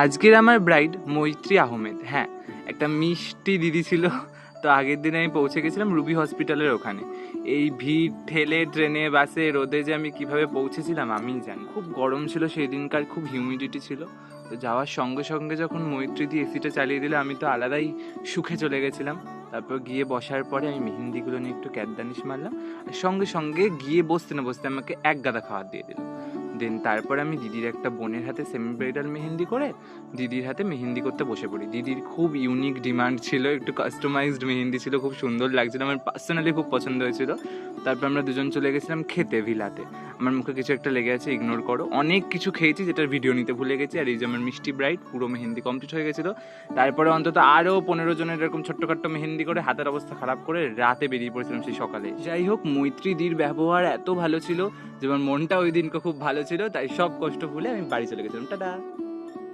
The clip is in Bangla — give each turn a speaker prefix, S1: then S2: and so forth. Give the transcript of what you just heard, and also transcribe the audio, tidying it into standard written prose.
S1: আজকের আমার ব্রাইড মৈত্রী আহমেদ। হ্যাঁ, একটা মিষ্টি দিদি ছিল। তো আগের দিন আমি পৌঁছে গেছিলাম রুবি হসপিটালের ওখানে। এই ভিড় ঠেলে ট্রেনে বাসে রোদে যে আমি কিভাবে পৌঁছেছিলাম আমিই জানি। খুব গরম ছিল সেই দিনকার, খুব হিউমিডিটি ছিল। তো যাওয়ার সঙ্গে সঙ্গে যখন মৈত্রী দিয়ে এসিটা চালিয়ে দিল আমি তো আলাদাই সুখে চলে গেছিলাম। তারপর গিয়ে বসার পরে আমি মেহেন্দিগুলো নিয়ে একটু ক্যাটদানিশ মারলাম, আর সঙ্গে সঙ্গে গিয়ে বসতে না বসতে আমাকে এক গাদা খাবার দিয়ে দিল। দেন তারপরে আমি দিদির একটা বোনের হাতে সেমি ব্রাইডাল মেহেন্দি করে দিদির হাতে মেহেন্দি করতে বসে পড়ি। দিদির খুব ইউনিক ডিমান্ড ছিল, একটু কাস্টমাইজড মেহেন্দি ছিল, খুব সুন্দর লাগছিল, আমার পার্সোনালি খুব পছন্দ হয়েছিল। তারপর আমরা দুজন চলে গেছিলাম খেতে ভিলাতে। আমার মুখে কিছু একটা লেগে আছে, ইগনোর করো। অনেক কিছু খেয়েছি যেটার ভিডিও নিতে ভুলে গেছি। আর এই যে আমার মিষ্টি ব্রাইড, পুরো মেহেন্দি কমপ্লিট হয়ে গেছিলো। তারপরে অন্তত আরও 15 জনের এরকম ছোট্টখাট্ট মেহেন্দি করে হাতের অবস্থা খারাপ করে রাতে বেরিয়ে পড়েছিলাম সেই সকালে। যাই হোক, মৈত্রীদির ব্যবহার এত ভালো ছিল যে আমার মনটা ওই দিনকে খুব ভালো ছিল, তাই সব কষ্ট ভুলে আমি বাড়ি চলে গেছিলাম। টাটা।